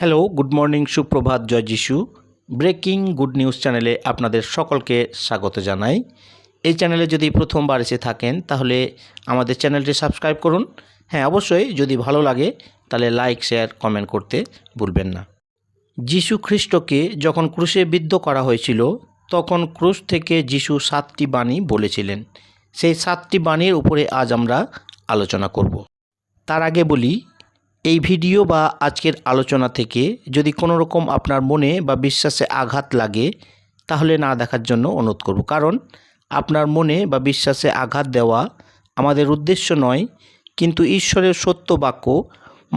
Hello, good morning, সুপ্রভাত, জয় যিশু। Breaking good news চ্যানেলে আপনাদের সকলকে স্বাগত জানাই। এই চ্যানেলে যদি প্রথমবার এসে থাকেন তাহলে আমাদের চ্যানেলটি সাবস্ক্রাইব করুন। হ্যাঁ, অবশ্যই যদি ভালো লাগে তাহলে লাইক, শেয়ার, কমেন্ট করতে ভুলবেন না। যিশু খ্রিস্টকে যখন ক্রুশে বিদ্ধ করা হয়েছিল তখন ক্রুশ থেকে যিশু 7টি বাণী বলেছিলেন। সেই 7টি বাণীর উপরে আজ আমরা আলোচনা করব। তার আগে বলি, এই ভিডিও বা আজকের আলোচনা থেকে যদি কোনো রকম আপনার মনে বা বিশ্বাসে আঘাত লাগে তাহলে না দেখার জন্য অনুরোধ করব। কারণ আপনার মনে বা বিশ্বাসে আঘাত দেওয়া আমাদের উদ্দেশ্য নয়, কিন্তু ঈশ্বরের সত্য বাক্য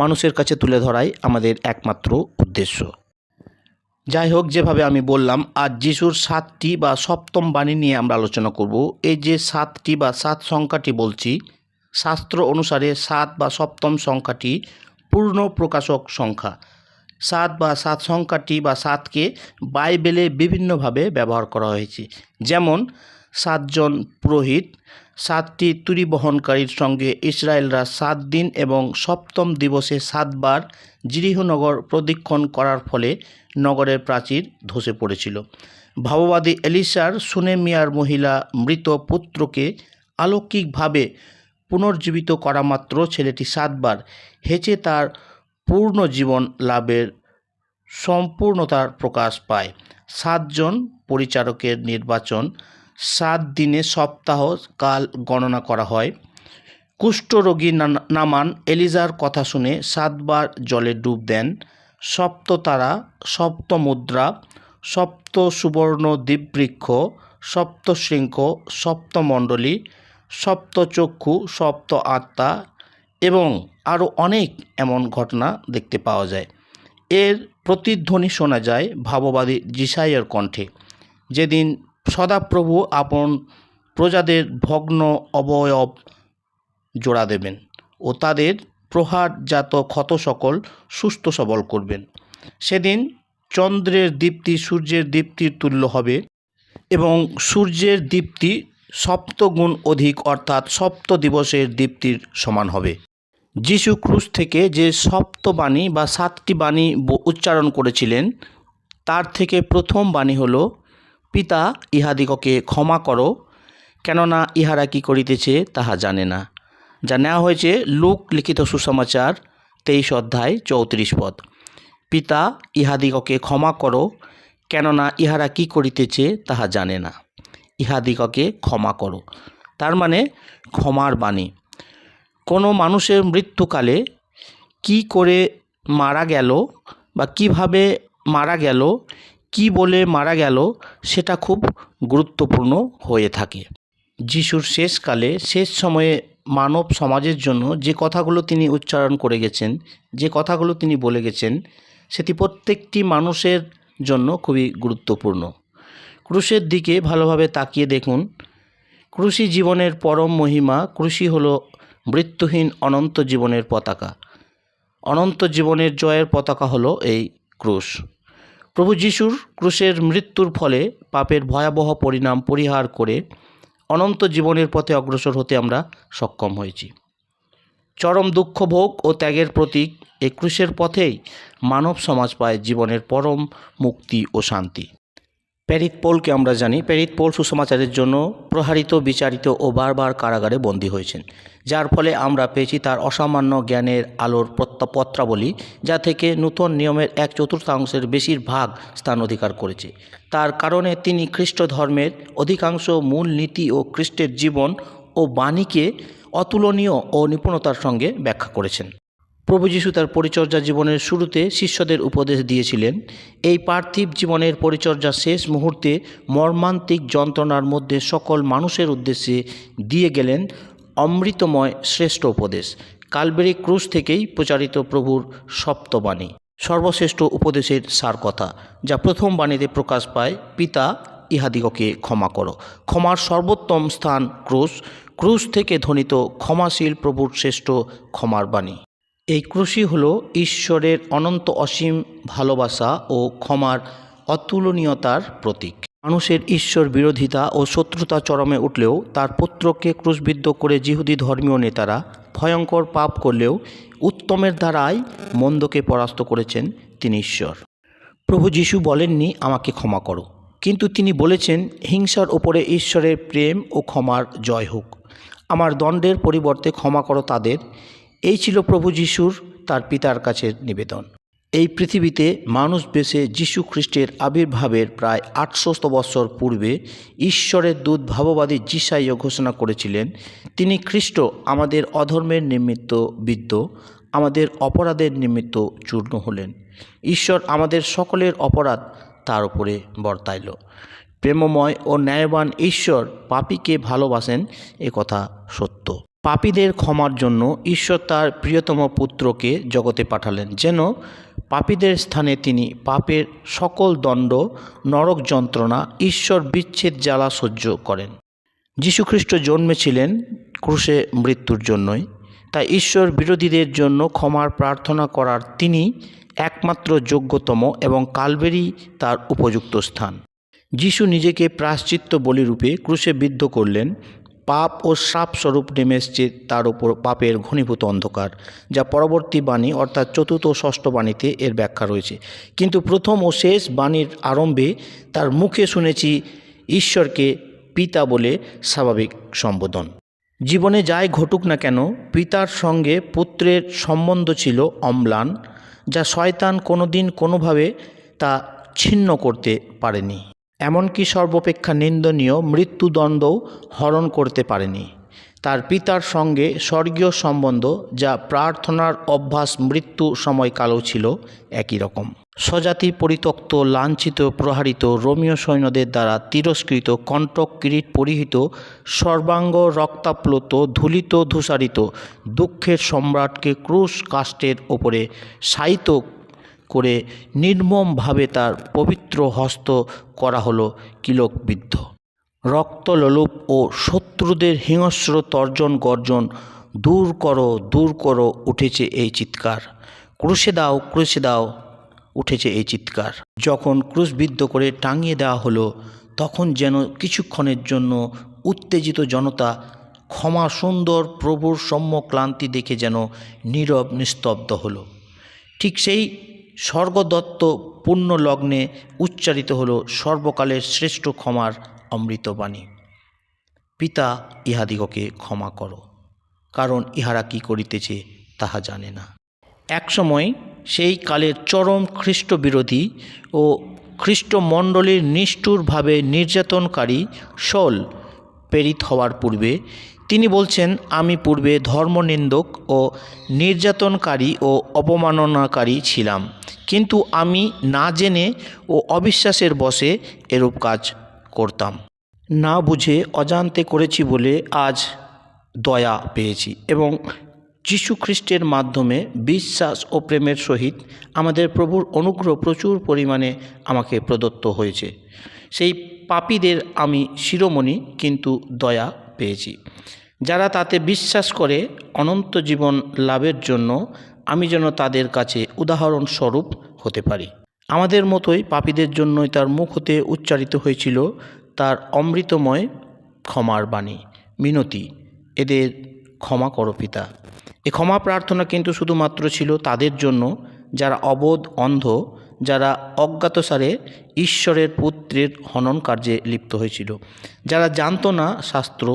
মানুষের কাছে তুলে ধরাই আমাদের একমাত্র উদ্দেশ্য। যাই হোক, যেভাবে আমি বললাম, আজ যিশুর 7টি বা সপ্তম বাণী নিয়ে আমরা আলোচনা করব। এই যে 7টি বা 7 সংখ্যাটি বলছি, শাস্ত্র অনুসারে 7 বা সপ্তম সংখ্যাটি পূর্ণ প্রকাশক সংখ্যা। 7 বা 7 সংখ্যাটি বা 7কে বাইবেলে বিভিন্নভাবে ব্যবহার করা হয়েছে। যেমন 7 জন পুরোহিত, 7টি তুরি বহনকারীর সঙ্গে ইসরায়েলরা 7 দিন এবং সপ্তম দিবসে 7 বার জিরিহনগর প্রদক্ষিণ করার ফলে নগরের প্রাচীর ধসে পড়েছিল। ভাববাদী এলিশার সুনেমিয়ার মহিলা মৃত পুত্রকে অলৌকিকভাবে পুনর্জীবিত করা মাত্র ছেলেটি 7 বার হেঁচে তার পূর্ণ জীবন লাভের সম্পূর্ণতার প্রকাশ পায়। 7 জন পরিচারকের নির্বাচন, 7 দিনে সপ্তাহ কাল গণনা করা হয়। কুষ্ঠরোগী নামান এলিজার কথা শুনে 7 বার জলে ডুব দেন। সপ্ততারা, সপ্তমুদ্রা, সপ্ত সুবর্ণ দ্বীপবৃক্ষ, সপ্তশৃঙ্খ, সপ্তমণ্ডলী, সপ্তচক্ষু, সপ্ত আত্মা এবং আরও অনেক এমন ঘটনা দেখতে পাওয়া যায়। এর প্রতিধ্বনি শোনা যায় ভাববাদী যিশাইয়ের কণ্ঠে, যেদিন সদাপ্রভু আপন প্রজাদের ভগ্ন অবয়ব জোড়া দেবেন ও তাদের প্রহারজাত ক্ষত সকল সুস্থ সবল করবেন। সেদিন চন্দ্রের দীপ্তি সূর্যের দীপ্তির তুল্য হবে এবং সূর্যের দীপ্তি সপ্তগুণ অধিক, অর্থাৎ সপ্ত দিবসের দীপ্তির সমান হবে। যিশু ক্রুশ থেকে যে সপ্তবাণী বা 7টি বাণী উচ্চারণ করেছিলেন তার থেকে প্রথম বাণী হলো, পিতা, ইহাদিগকে ক্ষমা করো, কেননা ইহারা কি করিতেছে তাহা জানে না। যা নেওয়া হয়েছে লুক লিখিত সুসমাচার 23 অধ্যায় 34 পদ। পিতা, ইহাদিগকে ক্ষমা করো, কেননা ইহারা কি করিতেছে তাহা জানে না। ইহাদিগকে ক্ষমা করো, তার মানে ক্ষমার বাণী। কোনো মানুষের মৃত্যুকালে কি করে মারা গেল বা কিভাবে মারা গেল, কি বলে মারা গেল, সেটা খুব গুরুত্বপূর্ণ হয়ে থাকে। যিশুর শেষকালে, শেষ সময়ে মানব সমাজের জন্য যে কথাগুলো তিনি উচ্চারণ করে গেছেন, যে কথাগুলো তিনি বলে গেছেন, সেটি প্রত্যেকটি মানুষের জন্য খুবই গুরুত্বপূর্ণ। ক্রুশের দিকে ভালোভাবে তাকিয়ে দেখুন। ক্রুশই জীবনের পরম মহিমা। ক্রুশই হলো মৃত্যুহীন অনন্ত জীবনের পতাকা। অনন্ত জীবনের জয়ের পতাকা হলো এই ক্রুশ। প্রভু যিশুর ক্রুশের মৃত্যুর ফলে পাপের ভয়াবহ পরিণাম পরিহার করে অনন্ত জীবনের পথে অগ্রসর হতে আমরা সক্ষম হয়েছি। চরম দুঃখ ভোগ ও ত্যাগের প্রতীক এই ক্রুশের পথেই মানব সমাজ পায় জীবনের পরম মুক্তি ও শান্তি। প্রেরিত পৌলকে আমরা জানি, প্রেরিত পৌল সুসমাচারের জন্য প্রহারিত, বিচারিত ও বারবার কারাগারে বন্দী হয়েছেন, যার ফলে আমরা পেয়েছি তার অসামান্য জ্ঞানের আলোর পত্রাবলী, যা থেকে নূতন নিয়মের 1/4 বেশিরভাগ স্থান অধিকার করেছে। তার কারণে তিনি খ্রিস্ট ধর্মের অধিকাংশ মূল নীতি ও খ্রিস্টের জীবন ও বাণীকে অতুলনীয় ও নিপুণতার সঙ্গে ব্যাখ্যা করেছেন। প্রভু যিশু তার পরিচর্যা জীবনের শুরুতে শিষ্যদের উপদেশ দিয়েছিলেন। এই পার্থিব জীবনের পরিচর্যা শেষ মুহূর্তে মর্মান্তিক যন্ত্রণার মধ্যে সকল মানুষের উদ্দেশ্যে দিয়ে গেলেন অমৃতময় শ্রেষ্ঠ উপদেশ। কালবেরি ক্রুশ থেকেই প্রচারিত প্রভুর সপ্তবাণী, সর্বশ্রেষ্ঠ উপদেশের সার কথা, যা প্রথম বাণীতে প্রকাশ পায়, পিতা, ইহাদিগকে ক্ষমা করো। ক্ষমার সর্বোত্তম স্থান ক্রুশ। ক্রুশ থেকে ধ্বনিত ক্ষমাশীল প্রভুর শ্রেষ্ঠ ক্ষমার বাণী। এই ক্রুশই হলো ঈশ্বরের অনন্ত অসীম ভালোবাসা ও ক্ষমার অতুলনীয়তার প্রতীক। মানুষের ঈশ্বর বিরোধিতা ও শত্রুতা চরমে উঠলেও তার পুত্রকে ক্রুশবিদ্ধ করে যিহুদি ধর্মীয় নেতারা ভয়ঙ্কর পাপ করলেও উত্তমের দ্বারাই মন্দকে পরাস্ত করেছেন তিনি ঈশ্বর। প্রভু যীশু বলেননি আমাকে ক্ষমা করো, কিন্তু তিনি বলেছেন হিংসার ওপরে ঈশ্বরের প্রেম ও ক্ষমার জয় হোক। আমার দণ্ডের পরিবর্তে ক্ষমা করো তাদের। এই ছিল প্রভু যীশুর তার পিতার কাছে নিবেদন। এই পৃথিবীতে মানুষ বেশে যীশু খ্রিস্টের আবির্ভাবের প্রায় 800 বৎসর পূর্বে ঈশ্বরের দূত ভাববাদী যিশাইয়া ঘোষণা করেছিলেন, তিনি খ্রিস্ট আমাদের অধর্মের নিমিত্ত বিদ্ধ, আমাদের অপরাধের নিমিত্ত চূর্ণ হলেন। ঈশ্বর আমাদের সকলের অপরাধ তার উপরে বর্তাইল। প্রেমময় ও ন্যায়বান ঈশ্বর পাপীকে ভালোবাসেন, এ কথা সত্য। পাপীদের ক্ষমার জন্য ঈশ্বর তার প্রিয়তম পুত্রকে জগতে পাঠালেন, যেন পাপীদের স্থানে তিনি পাপের সকল দণ্ড, নরক যন্ত্রণা, ঈশ্বর বিচ্ছেদ জ্বালা সহ্য করেন। যীশুখ্রিস্ট জন্মেছিলেন ক্রুশে মৃত্যুর জন্যই, তাই ঈশ্বর বিরোধীদের জন্য ক্ষমার প্রার্থনা করার তিনি একমাত্র যোগ্যতম এবং কালবেরি তার উপযুক্ত স্থান। যীশু নিজেকে প্রায়শ্চিত্ত বলিরূপে ক্রুশে বিদ্ধ করলেন। পাপ ও শ্রাপস্বরূপ নেমে এসছে তার উপর পাপের ঘনীভূত অন্ধকার, যা পরবর্তী বাণী অর্থাৎ চতুর্থ ও ষষ্ঠ বাণীতে এর ব্যাখ্যা রয়েছে। কিন্তু প্রথম ও শেষ বাণীর আরম্ভে তার মুখে শুনেছি ঈশ্বরকে পিতা বলে স্বাভাবিক সম্বোধন। জীবনে যাই ঘটুক না কেন, পিতার সঙ্গে পুত্রের সম্বন্ধ ছিল অম্লান, যা শয়তান কোনোদিন কোনোভাবে তা ছিন্ন করতে পারেনি। এমনকি সর্বাপেক্ষা নিন্দনীয় মৃত্যুদণ্ডও হরণ করতে পারেনি। তার পিতার সঙ্গে স্বর্গীয় সম্বন্ধ, যা প্রার্থনার অভ্যাস মৃত্যু সময়কালেও ছিল একই রকম। স্বজাতি পরিত্যক্ত, লাঞ্ছিত, প্রহারিত, রোমীয় সৈন্যদের দ্বারা তিরস্কৃত, কণ্টক কিরীট পরিহিত, সর্বাঙ্গ রক্তাপ্লুত, ধূলিত, ধূসারিত, দুঃখের সম্রাটকে ক্রুশ কাষ্ঠের ওপরে শায়িত করে নির্মমভাবে তার পবিত্র হস্ত করা হলো কিলকবিদ্ধ। রক্তলোলুপ ও শত্রুদের হিংস্র তর্জন গর্জন, দূর করো, দূর করো, উঠেছে এই চিৎকার। ক্রুশে দাও, ক্রুশে দাও, উঠেছে এই চিৎকার। যখন ক্রুশবিদ্ধ করে টাঙিয়ে দেওয়া হলো, তখন যেন কিছুক্ষণের জন্য উত্তেজিত জনতা ক্ষমা সুন্দর প্রভুর সৌম্য ক্লান্তি দেখে যেন নীরব নিস্তব্ধ হলো। ঠিক সেই স্বর্গদত্ত পুণ্য লগ্নে উচ্চারিত হলো সর্বকালের শ্রেষ্ঠ ক্ষমার অমৃতবাণী, পিতা, ইহাদিগকে ক্ষমা করো, কারণ ইহারা কি করিতেছে তাহা জানে না। একসময় সেই কালের চরম খ্রিস্ট বিরোধী ও খ্রিস্টমণ্ডলীর নিষ্ঠুরভাবে নির্যাতনকারী শৌল প্রেরিত হওয়ার পূর্বে তিনি বলছেন, আমি পূর্বে ধর্মনিন্দক ও নির্যাতনকারী ও অবমাননাকারী ছিলাম, কিন্তু আমি না জেনে ও অবিশ্বাসের বশে এরূপ কাজ করতাম। না বুঝে অজান্তে করেছি বলে আজ দয়া পেয়েছি, এবং যীশু খ্রিস্টের মাধ্যমে বিশ্বাস ও প্রেমের সহিত আমাদের প্রভুর অনুগ্রহ প্রচুর পরিমাণে আমাকে প্রদত্ত হয়েছে। সেই পাপীদের আমি শিরোমণি, কিন্তু দয়া পেয়েছি। যারা তাতে বিশ্বাস করে অনন্ত জীবন লাভের জন্য আমি যেন তাদের কাছে উদাহরণস্বরূপ হতে পারি। আমাদের মতোই পাপীদের জন্যই তার মুখ হতে উচ্চারিত হয়েছিল তার অমৃতময় ক্ষমার বাণী, মিনতি, এদের ক্ষমা করো পিতা। এ ক্ষমা প্রার্থনা কিন্তু শুধুমাত্র ছিল তাদের জন্য যারা অবোধ, অন্ধ, যারা অজ্ঞাতসারে ঈশ্বরের পুত্রের হনন কার্যে লিপ্ত হয়েছিল, যারা জানত না শাস্ত্র,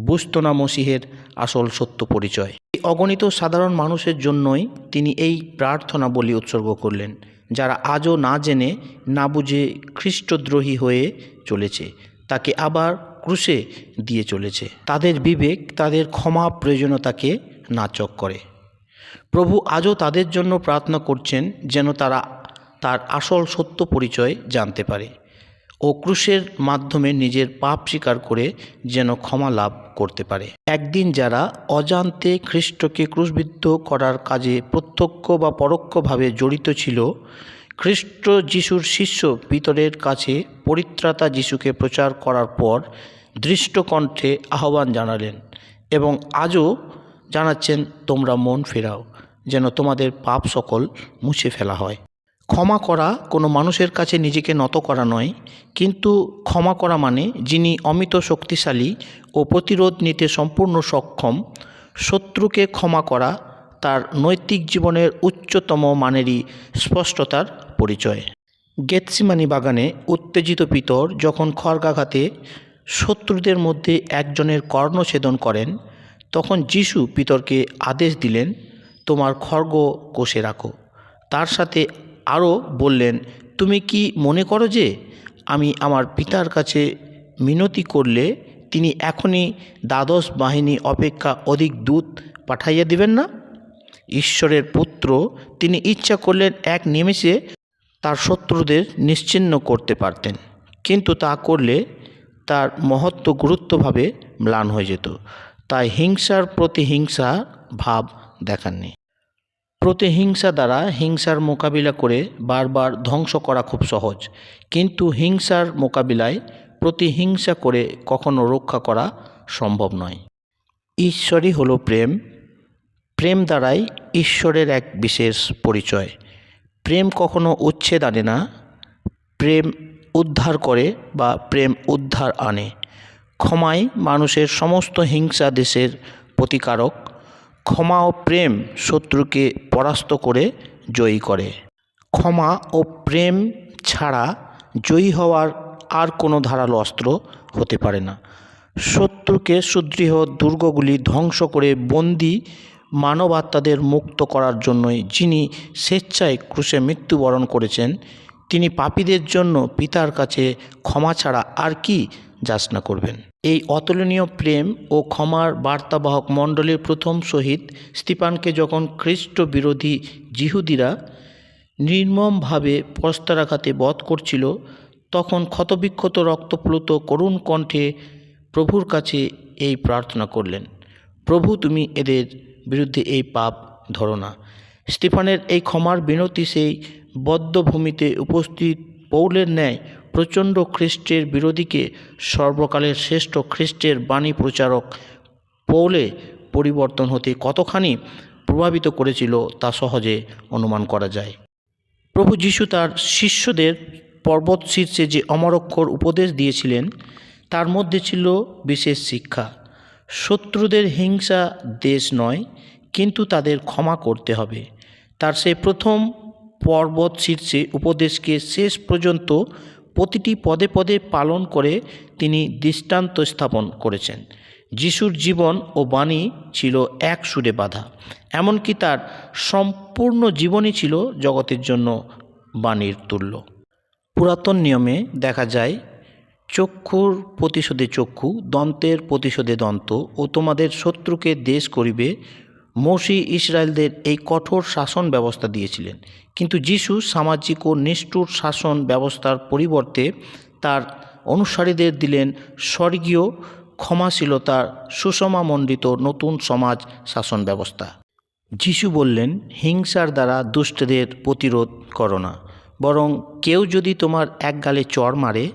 বুঝত না মসিহের আসল সত্য পরিচয়। এই অগণিত সাধারণ মানুষের জন্যই তিনি এই প্রার্থনা বলি উৎসর্গ করলেন, যারা আজও না জেনে না বুঝে খ্রিস্টদ্রোহী হয়ে চলেছে, তাকে আবার ক্রুশে দিয়ে চলেছে। তাদের বিবেক তাদের ক্ষমা প্রয়োজনীয়তাকে নাচক করে। প্রভু আজও তাদের জন্য প্রার্থনা করছেন যেন তারা তার আসল সত্য পরিচয় জানতে পারে ও ক্রুশের মাধ্যমে নিজের পাপ স্বীকার করে যেন ক্ষমা লাভ করতে পারে। একদিন যারা অজান্তে খ্রিস্টকে ক্রুশবিদ্ধ করার কাজে প্রত্যক্ষ বা পরোক্ষভাবে জড়িত ছিল, খ্রিস্ট যিশুর শিষ্য পিতরের কাছে পরিত্রাতা যিশুকে প্রচার করার পর দৃষ্টকণ্ঠে আহ্বান জানালেন এবং আজও জানাচ্ছেন, তোমরা মন ফেরাও যেন তোমাদের পাপ সকল মুছে ফেলা হয়। ক্ষমা করা কোনো মানুষের কাছে নিজেকে নত করা নয়, কিন্তু ক্ষমা করা মানে যিনি অমিত শক্তিশালী ও প্রতিরোধ নিতে সম্পূর্ণ সক্ষম, শত্রুকে ক্ষমা করা তার নৈতিক জীবনের উচ্চতম মানেরই স্পষ্টতার পরিচয়। গেতসিমানি বাগানে উত্তেজিত পিতর যখন খড়গাঘাতে শত্রুদের মধ্যে একজনের কর্ণছেদন করেন, তখন যিশু পিতরকে আদেশ দিলেন, তোমার খড়গ কষে রাখো। তার সাথে আরও বললেন, তুমি কি মনে করো যে আমি আমার পিতার কাছে মিনতি করলে তিনি এখনই দ্বাদশ বাহিনী অপেক্ষা অধিক দূত পাঠাইয়া দিবেন না? ঈশ্বরের পুত্র তিনি ইচ্ছা করলেন এক নিমেষে তার শত্রুদের নিশ্চিহ্ন করতে পারতেন, কিন্তু তা করলে তার মহত্ব গুরুত্বভাবে ম্লান হয়ে যেত। তাই হিংসার প্রতিহিংসা ভাব দেখাননি। প্রতিহিংসা দ্বারা হিংসার মোকাবিলা করে বারবার ধ্বংস করা খুব সহজ, কিন্তু হিংসার মোকাবিলায় প্রতিহিংসা করে কখনো রক্ষা করা সম্ভব নয়। ঈশ্বরই হলো প্রেম। প্রেম দ্বারাই ঈশ্বরের এক বিশেষ পরিচয়। প্রেম কখনো উচ্ছেদ আনে না, প্রেম উদ্ধার করে বা প্রেম উদ্ধার আনে। ক্ষমাই মানুষের সমস্ত হিংসা দেশের প্রতিকারক। ক্ষমা ও প্রেম শত্রুকে পরাস্ত করে জয়ী করে। ক্ষমা ও প্রেম ছাড়া জয়ী হওয়ার আর কোনো ধারালো অস্ত্র হতে পারে না। শত্রুকে সুদৃঢ় দুর্গগুলি ধ্বংস করে বন্দী মানবাত্মাদের মুক্ত করার জন্যই যিনি স্বেচ্ছায় ক্রুশে মৃত্যুবরণ করেছেন, তিনি পাপীদের জন্য পিতার কাছে ক্ষমা ছাড়া আর কি যাচনা করবেন। এই অতুলনীয় প্রেম ও ক্ষমার বার্তাবাহক মণ্ডলীর প্রথম শহীদ স্তিফানকে যখন খ্রিস্ট বিরোধী যিহুদিরা নির্মমভাবে প্রস্তরাঘাতে বধ করছিল, তখন ক্ষতবিক্ষত রক্তপ্লুত করুণ কণ্ঠে প্রভুর কাছে এই প্রার্থনা করলেন, প্রভু তুমি এদের বিরুদ্ধে এই পাপ ধরো না। স্তিফানের এই ক্ষমার বিনতি সেই বদ্ধভূমিতে উপস্থিত পৌলের ন্যায় প্রচণ্ড খ্রিস্টের বিরোধীকে সর্বকালের শ্রেষ্ঠ খ্রিস্টের বাণী প্রচারক পৌলে পরিবর্তন হতে কতখানি প্রভাবিত করেছিল তা সহজে অনুমান করা যায়। প্রভু যীশু তার শিষ্যদের পর্বত শীর্ষে যে অমরক্ষর উপদেশ দিয়েছিলেন, তার মধ্যে ছিল বিশেষ শিক্ষা। শত্রুদের হিংসা দেশ নয়, কিন্তু তাদের ক্ষমা করতে হবে। তার সেই প্রথম পর্বত শীর্ষে উপদেশকে শেষ পর্যন্ত প্রতিটি পদে পদে পালন করে তিনি দৃষ্টান্ত স্থাপন করেছেন। যিশুর জীবন ও বাণী ছিল এক সুরে বাঁধা, এমনকি তার সম্পূর্ণ জীবনই ছিল জগতের জন্য বাণীর তুল্য। পুরাতন নিয়মে দেখা যায়, চক্ষুর প্রতিশোধে চক্ষু, দন্তের প্রতিশোধে দন্ত ও তোমাদের শত্রুকে দেশ করিবে। মোশে ইসরায়েলদের এই কঠোর শাসন ব্যবস্থা দিয়েছিলেন, কিন্তু যিশু সামাজিক ও নিষ্ঠুর শাসন ব্যবস্থার পরিবর্তে তার অনুসারীদের দিলেন স্বর্গীয় ক্ষমাশীলতার সুষমামণ্ডিত নতুন সমাজ শাসন ব্যবস্থা। যিশু বললেন, হিংসার দ্বারা দুষ্টদের প্রতিরোধ করো না, বরং কেউ যদি তোমার এক গালে চড় মারে,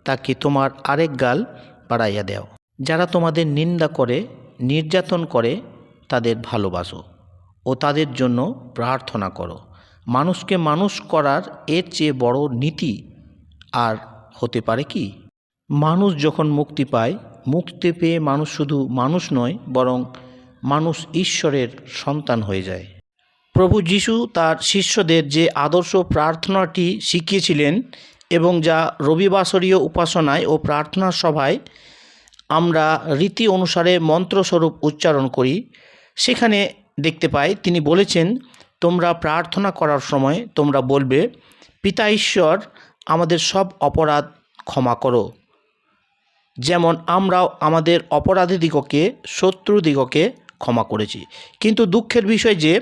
তাকে তোমার আরেক গাল বাড়াইয়া দাও। যারা তোমাদের নিন্দা করে, নির্যাতন করে, তাদের ভালোবাসো ও তাদের জন্য প্রার্থনা করো। মানুষকে মানুষ করার এর চেয়ে বড় নীতি আর হতে পারে কি? মানুষ যখন মুক্তি পায়, মুক্তি পেয়ে মানুষ শুধু মানুষ নয়, বরং মানুষ ঈশ্বরের সন্তান হয়ে যায়। প্রভু যীশু তার শিষ্যদের যে আদর্শ প্রার্থনাটি শিখিয়েছিলেন এবং যা রবিবাসরীয় উপাসনায় ও প্রার্থনা সভায় আমরা রীতি অনুসারে মন্ত্রস্বরূপ উচ্চারণ করি, সেখানে দেখতে পাই তিনি বলেছেন, তোমরা প্রার্থনা করার সময় তোমরা বলবে, পিতা ঈশ্বর, আমাদের সব অপরাধ ক্ষমা করো, যেমন আমরাও আমাদের অপরাধীদিগকে শত্রুদিগকে ক্ষমা করেছি। কিন্তু দুঃখের বিষয় যে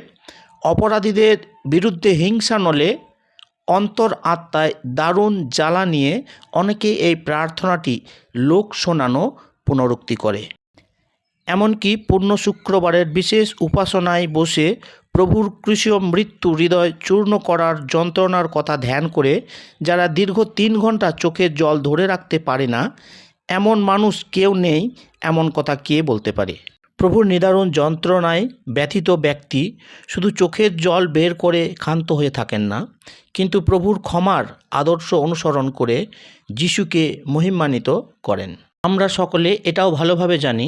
অপরাধীদের বিরুদ্ধে হিংসা নলে অন্তর আত্মায় দারুণ জ্বালা নিয়ে অনেকে এই প্রার্থনাটি লোক শোনানো পুনরুক্তি করে। এমনকি পূর্ণ শুক্রবারের বিশেষ উপাসনায় বসে প্রভুর ক্রুশীয় মৃত্যু হৃদয় চূর্ণ করার যন্ত্রণার কথা ধ্যান করে যারা দীর্ঘ 3 ঘন্টা চোখের জল ধরে রাখতে পারে না, এমন মানুষ কেউ নেই, এমন কথা কে বলতে পারে? প্রভুর নিদারুণ যন্ত্রণায় ব্যথিত ব্যক্তি শুধু চোখের জল বের করে ক্ষান্ত হয়ে থাকেন না, কিন্তু প্রভুর ক্ষমার আদর্শ অনুসরণ করে যিশুকে মহিমান্বিত করেন। আমরা সকলে এটাও ভালোভাবে জানি,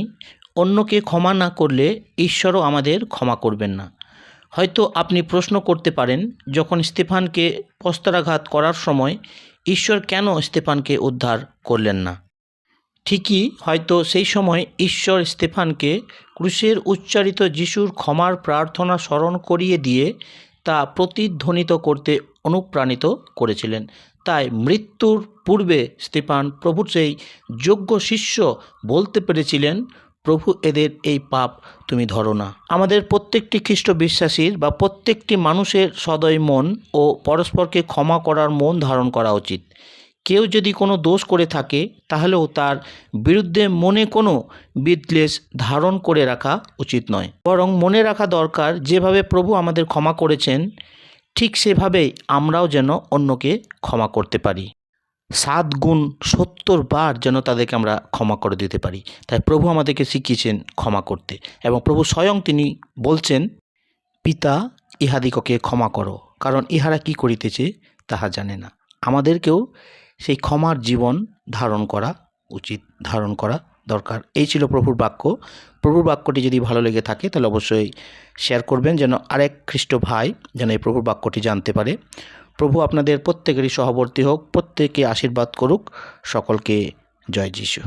অন্যকে ক্ষমা না করলে ঈশ্বরও আমাদের ক্ষমা করবেন না। হয়তো আপনি প্রশ্ন করতে পারেন, যখন স্তেফানকে প্রস্তরাঘাত করার সময় ঈশ্বর কেন স্তেফানকে উদ্ধার করলেন না? ঠিকই, হয়তো সেই সময় ঈশ্বর স্তেফানকে ক্রুশের উচ্চারিত যিশুর ক্ষমার প্রার্থনা স্মরণ করিয়ে দিয়ে তা প্রতিধ্বনিত করতে অনুপ্রাণিত করেছিলেন। তাই মৃত্যুর পূর্বে স্তেফান প্রভুর সেই যোগ্য শিষ্য বলতে পেরেছিলেন, প্রভু, এদের এই পাপ তুমি ধরো না। আমাদের প্রত্যেকটি খ্রিস্ট বিশ্বাসীর বা প্রত্যেকটি মানুষের সদয় মন ও পরস্পরকে ক্ষমা করার মন ধারণ করা উচিত। কেউ যদি কোনো দোষ করে থাকে তাহলেও তার বিরুদ্ধে মনে কোনো বিদ্বেষ ধারণ করে রাখা উচিত নয়, বরং মনে রাখা দরকার যেভাবে প্রভু আমাদের ক্ষমা করেছেন ঠিক সেভাবেই আমরাও যেন অন্যকে ক্ষমা করতে পারি। 7 গুণ 70 বার যেন তাদেরকে আমরা ক্ষমা করে দিতে পারি। তাই প্রভু আমাদেরকে শিখিয়েছেন ক্ষমা করতে, এবং প্রভু স্বয়ং তিনি বলছেন, পিতা, ইহাদিগকে ক্ষমা করো, কারণ ইহারা কি করিতেছে তাহা জানে না। আমাদেরকেও সেই ক্ষমার জীবন ধারণ করা উচিত, ধারণ করা দরকার। এই ছিল প্রভুর বাক্য। প্রভুর বাক্যটি যদি ভালো লেগে থাকে তাহলে অবশ্যই শেয়ার করবেন, যেন আরেক খ্রিস্ট ভাই যেন এই প্রভুর বাক্যটি জানতে পারে। প্রভু আপনাদের প্রত্যেকেরই সহবর্তী হোক, প্রত্যেকে আশীর্বাদ করুক। সকলকে জয় যিশু।